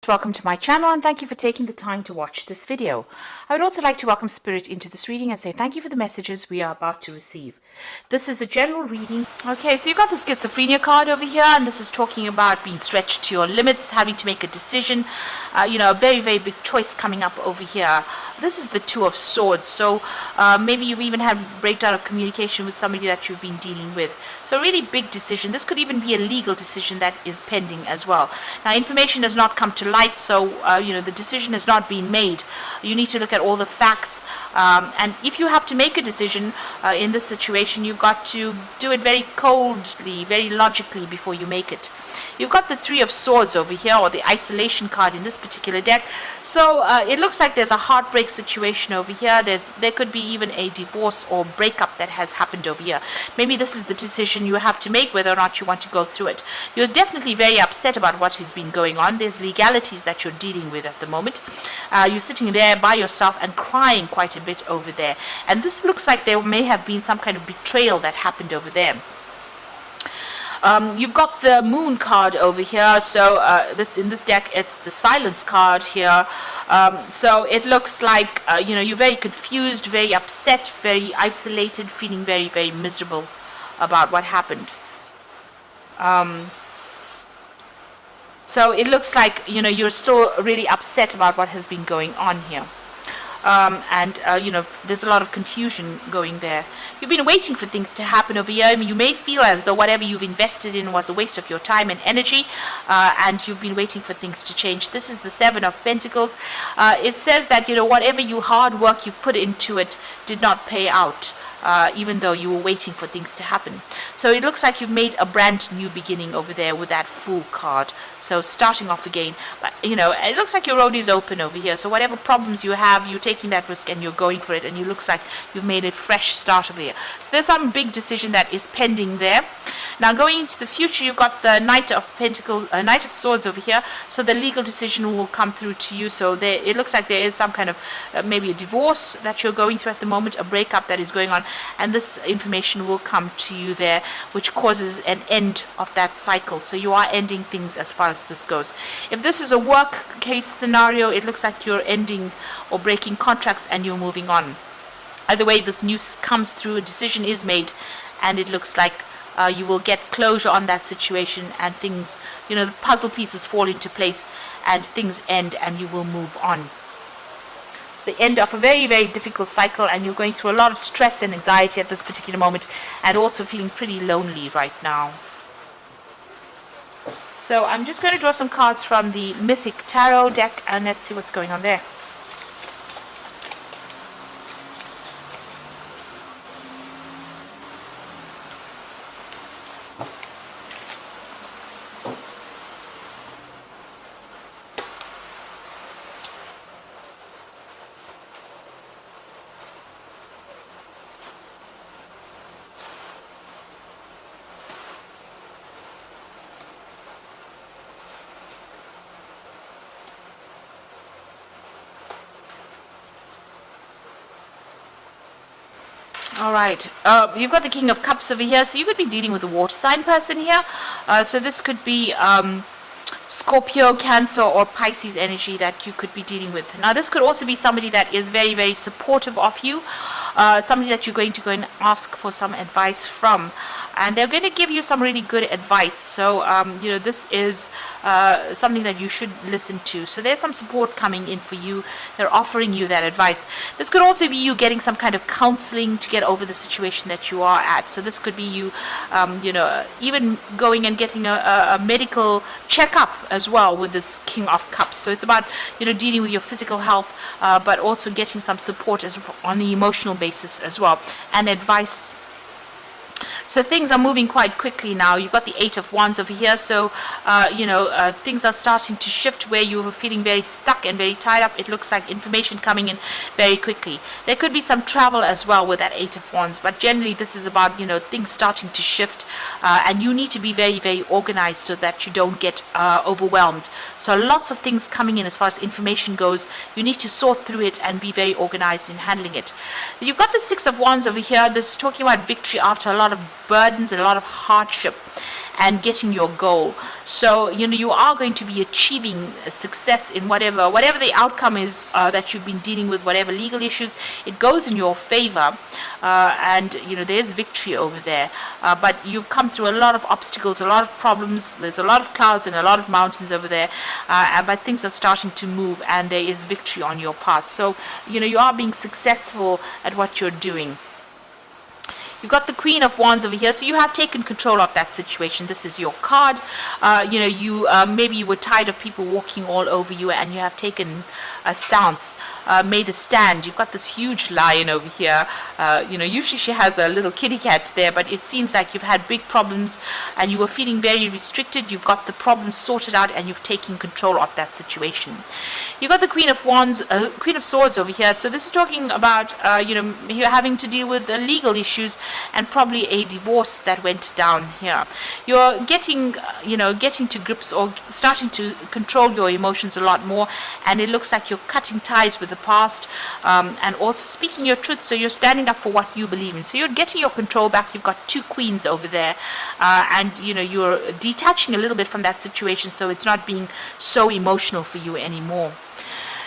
Welcome to my channel and thank you for taking the time to watch this video. I would also like to welcome Spirit into this reading and say thank you for the messages we are about to receive. This is a general reading. Okay, so you've got the schizophrenia card over here, and this is talking about being stretched to your limits, having to make a decision, a very, very big choice coming up over here. This is the Two of Swords, so maybe you've even had breakdown of communication with somebody that you've been dealing with. So a really big decision. This could even be a legal decision that is pending as well. Now, information has not come to light, so the decision has not been made. You need to look at all the facts, and if you have to make a decision in this situation, you've got to do it very coldly, very logically before you make it. You've got the Three of Swords over here, or the isolation card in this particular deck. So it looks like there's a heartbreak situation over here. There could be even a divorce or breakup that has happened over here. Maybe this is the decision you have to make, whether or not you want to go through it. You're definitely very upset about what has been going on. There's legalities that you're dealing with at the moment. You're sitting there by yourself and crying quite a bit over there. And this looks like there may have been some kind of betrayal that happened over there. You've got the Moon card over here, so in this deck it's the Silence card here. So it looks like you're very confused, very upset, very isolated, feeling very, very miserable about what happened. So it looks like you're still really upset about what has been going on here. There's a lot of confusion going there. You've been waiting for things to happen over here. I mean, you may feel as though whatever you've invested in was a waste of your time and energy, and you've been waiting for things to change. This is the Seven of Pentacles. It says that whatever hard work you've put into it did not pay out. Even though you were waiting for things to happen. So it looks like you've made a brand new beginning over there with that Fool card. So starting off again. But, it looks like your road is open over here. So whatever problems you have, you're taking that risk and you're going for it. And it looks like you've made a fresh start over here. So there's some big decision that is pending there. Now going into the future, you've got the Knight of Pentacles, Knight of Swords over here. So the legal decision will come through to you. So it looks like there is some kind of maybe a divorce that you're going through at the moment, a breakup that is going on. And this information will come to you there, which causes an end of that cycle. So you are ending things as far as this goes. If this is a work case scenario, it looks like you're ending or breaking contracts and you're moving on. Either way, this news comes through, a decision is made, and it looks like you will get closure on that situation, and things, the puzzle pieces fall into place and things end and you will move on. The end of a very, very difficult cycle, and you're going through a lot of stress and anxiety at this particular moment, and also feeling pretty lonely right now. So I'm just going to draw some cards from the Mythic Tarot deck, and let's see what's going on there. Alright, you've got the King of Cups over here, so you could be dealing with a water sign person here. So this could be Scorpio, Cancer, or Pisces energy that you could be dealing with. Now this could also be somebody that is very, very supportive of you, somebody that you're going to go and ask for some advice from. And they're going to give you some really good advice. So, this is something that you should listen to. So there's some support coming in for you. They're offering you that advice. This could also be you getting some kind of counseling to get over the situation that you are at. So this could be you, even going and getting a medical checkup as well with this King of Cups. So it's about, dealing with your physical health, but also getting some support on the emotional basis as well, and advice. So things are moving quite quickly now. You've got the Eight of Wands over here. So, things are starting to shift where you were feeling very stuck and very tied up. It looks like information coming in very quickly. There could be some travel as well with that Eight of Wands. But generally, this is about, things starting to shift. And you need to be very, very organized so that you don't get overwhelmed. So lots of things coming in as far as information goes. You need to sort through it and be very organized in handling it. You've got the Six of Wands over here. This is talking about victory after a lot of burdens and a lot of hardship. and getting your goal. So you are going to be achieving success in whatever the outcome is that you've been dealing with, whatever legal issues. It goes in your favor, and there's victory over there. But you've come through a lot of obstacles, a lot of problems. There's a lot of clouds and a lot of mountains over there, but things are starting to move, and there is victory on your part. So you are being successful at what you're doing. You've got the Queen of Wands over here, so you have taken control of that situation. This is your card. Maybe you were tired of people walking all over you, and you have taken a stance, made a stand. You've got this huge lion over here. Usually she has a little kitty cat there, but it seems like you've had big problems, and you were feeling very restricted. You've got the problem sorted out, and you've taken control of that situation. You've got the Queen of Wands, Queen of Swords over here. So this is talking about, you're having to deal with the legal issues and probably a divorce that went down here. You're getting to grips or starting to control your emotions a lot more, and it looks like you're cutting ties with the past, and also speaking your truth. So you're standing up for what you believe in. So you're getting your control back. You've got two queens over there, and you're detaching a little bit from that situation, so it's not being so emotional for you anymore.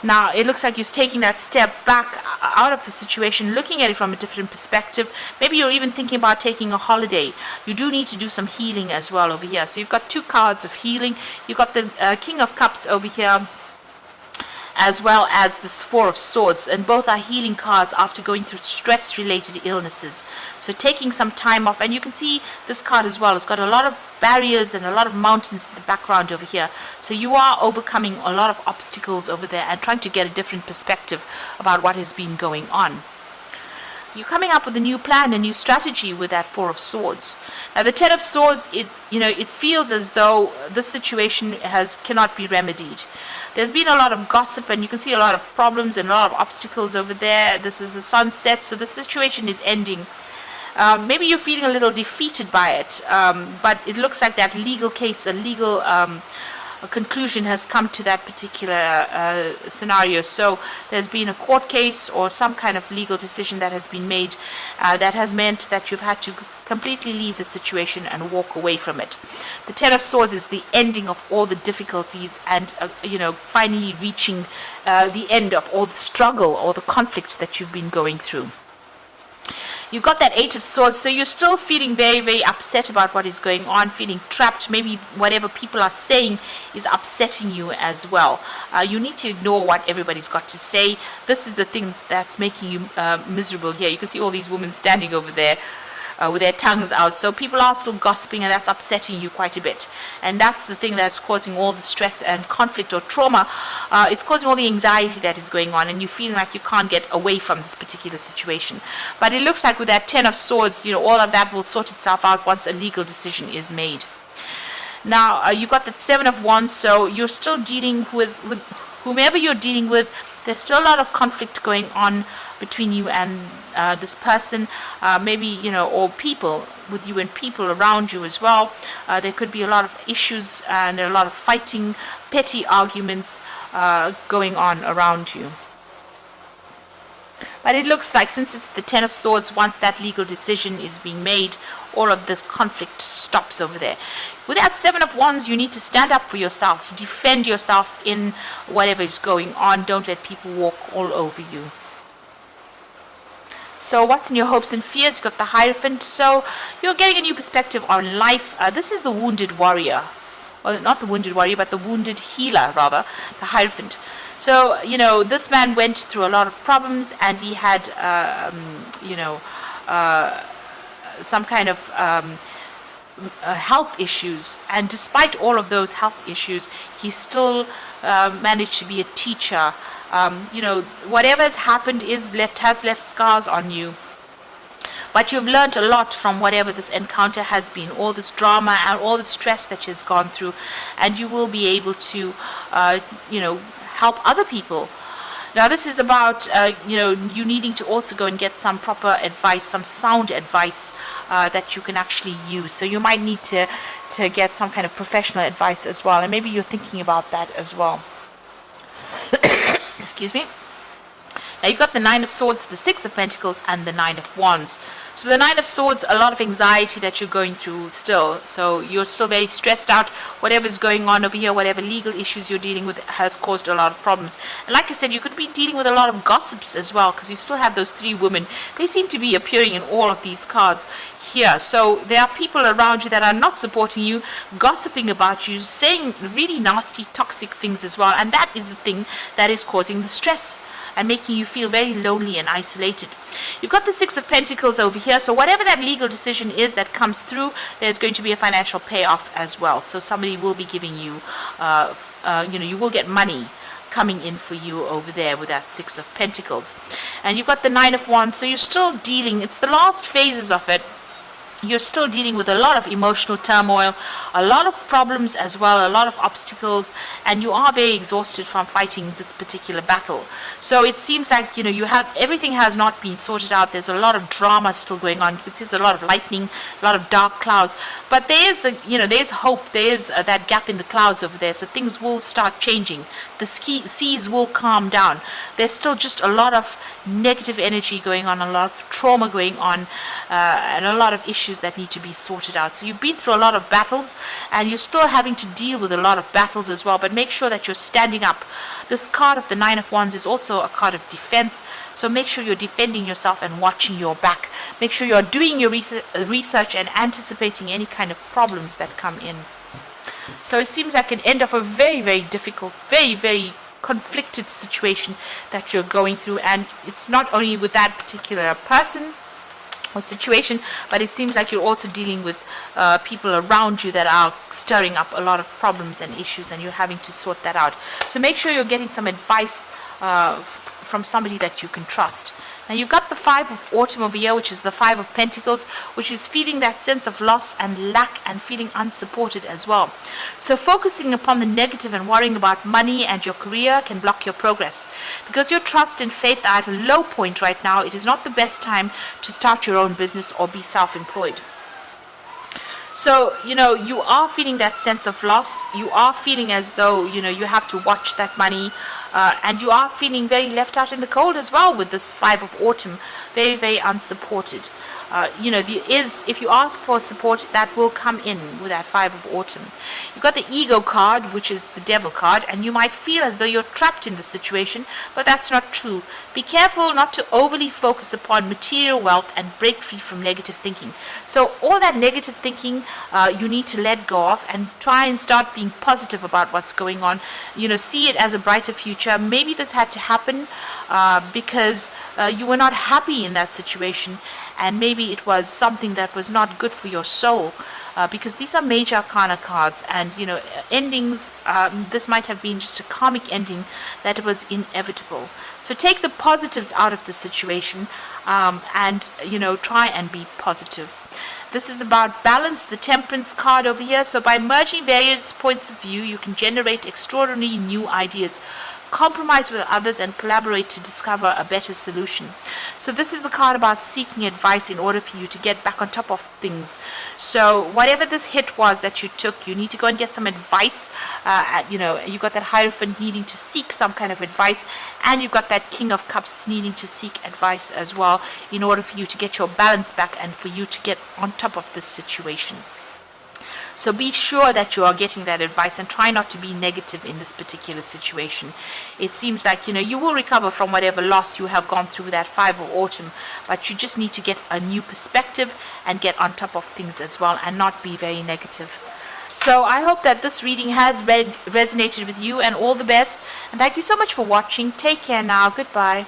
Now, it looks like you're taking that step back out of the situation, looking at it from a different perspective. Maybe you're even thinking about taking a holiday. You do need to do some healing as well over here. So you've got two cards of healing. You've got the King of Cups over here, as well as this Four of Swords, and both are healing cards after going through stress-related illnesses. So taking some time off, and you can see this card as well. It's got a lot of barriers and a lot of mountains in the background over here. So you are overcoming a lot of obstacles over there and trying to get a different perspective about what has been going on. You're coming up with a new plan, a new strategy with that Four of Swords. Now the Ten of Swords, it feels as though this situation cannot be remedied. There's been a lot of gossip, and you can see a lot of problems and a lot of obstacles over there. This is a sunset, so the situation is ending. Maybe you're feeling a little defeated by it, but it looks like that legal case, a legal conclusion has come to that particular scenario. So there's been a court case or some kind of legal decision that has been made that has meant that you've had to completely leave the situation and walk away from it. The Ten of Swords is the ending of all the difficulties, and finally reaching the end of all the struggle or the conflicts that you've been going through. You've got that Eight of Swords, so you're still feeling very, very upset about what is going on, feeling trapped. Maybe whatever people are saying is upsetting you as well. You need to ignore what everybody's got to say. This is the thing that's making you miserable here. You can see all these women standing over there with their tongues out. So people are still gossiping, and that's upsetting you quite a bit. And that's the thing that's causing all the stress and conflict or trauma. It's causing all the anxiety that is going on, and you're feeling like you can't get away from this particular situation. But it looks like with that Ten of Swords, all of that will sort itself out once a legal decision is made. Now, you've got the Seven of Wands, so you're still dealing with whomever you're dealing with. There's still a lot of conflict going on between you and this person, maybe, or people with you and people around you as well. There could be a lot of issues and a lot of fighting, petty arguments going on around you. But it looks like, since it's the Ten of Swords, once that legal decision is being made, all of this conflict stops over there. With that Seven of Wands, you need to stand up for yourself, defend yourself in whatever is going on. Don't let people walk all over you. So what's in your hopes and fears? You've got the Hierophant. So you're getting a new perspective on life. This is the Wounded Warrior. Well, not the Wounded Warrior, but the Wounded Healer, rather, the Hierophant. So, this man went through a lot of problems, and he had, some kind of health issues. And despite all of those health issues, he still managed to be a teacher. Whatever has happened has left scars on you. But you've learned a lot from whatever this encounter has been, all this drama and all the stress that you've gone through, and you will be able to, help other people. Now, this is about, you needing to also go and get some proper advice, some sound advice that you can actually use. So you might need to get some kind of professional advice as well, and maybe you're thinking about that as well. Excuse me. Now you've got the Nine of Swords, the Six of Pentacles, and the Nine of Wands. So the Nine of Swords, a lot of anxiety that you're going through still. So you're still very stressed out. Whatever's going on over here, whatever legal issues you're dealing with has caused a lot of problems. And like I said, you could be dealing with a lot of gossips as well, because you still have those three women. They seem to be appearing in all of these cards here. So there are people around you that are not supporting you, gossiping about you, saying really nasty, toxic things as well. And that is the thing that is causing the stress and making you feel very lonely and isolated. You've got the Six of Pentacles over here, so whatever that legal decision is that comes through, there's going to be a financial payoff as well. So somebody will be giving you, you will get money coming in for you over there with that Six of Pentacles. And you've got the Nine of Wands, so you're still dealing, it's the last phases of it. You're still dealing with a lot of emotional turmoil, a lot of problems as well, a lot of obstacles, and you are very exhausted from fighting this particular battle. So it seems like, you have everything has not been sorted out. There's a lot of drama still going on. You can see there's a lot of lightning, a lot of dark clouds, but there's there's hope. There's that gap in the clouds over there. So things will start changing. The seas will calm down. There's still just a lot of negative energy going on, a lot of trauma going on, and a lot of issues that need to be sorted out. So you've been through a lot of battles, and you're still having to deal with a lot of battles as well, but make sure that you're standing up. This card of the Nine of Wands is also a card of defense, so make sure you're defending yourself and watching your back. Make sure you're doing your research and anticipating any kind of problems that come in. So it seems like an end of a very, very difficult, very, very conflicted situation that you're going through, and it's not only with that particular person or situation, but it seems like you're also dealing with people around you that are stirring up a lot of problems and issues, and you're having to sort that out. So make sure you're getting some advice from somebody that you can trust. Now you've got the Five of Autumn over here, which is the Five of Pentacles, which is feeling that sense of loss and lack and feeling unsupported as well. So focusing upon the negative and worrying about money and your career can block your progress. Because your trust and faith are at a low point right now, it is not the best time to start your own business or be self-employed. So, you are feeling that sense of loss. You are feeling as though, you have to watch that money. And you are feeling very left out in the cold as well with this Five of Autumn. Very, very unsupported. If you ask for support, that will come in with that Five of Autumn. You've got the Ego card, which is the Devil card, and you might feel as though you're trapped in the situation, but that's not true. Be careful not to overly focus upon material wealth and break free from negative thinking. So all that negative thinking, you need to let go of and try and start being positive about what's going on. See it as a brighter future. Maybe this had to happen because you were not happy in that situation, and maybe it was something that was not good for your soul, because these are major arcana cards, and endings, this might have been just a karmic ending that was inevitable. So take the positives out of the situation, and try and be positive. This is about balance, the Temperance card over here. So by merging various points of view, you can generate extraordinary new ideas, compromise with others, and collaborate to discover a better solution. So this is a card about seeking advice in order for you to get back on top of things. So whatever this hit was that you took, you need to go and get some advice. You've got that Hierophant needing to seek some kind of advice, and you've got that King of Cups needing to seek advice as well in order for you to get your balance back and for you to get on top of this situation. So be sure that you are getting that advice and try not to be negative in this particular situation. It seems like, you will recover from whatever loss you have gone through that Five of Autumn, but you just need to get a new perspective and get on top of things as well and not be very negative. So I hope that this reading has resonated with you, and all the best. And thank you so much for watching. Take care now. Goodbye.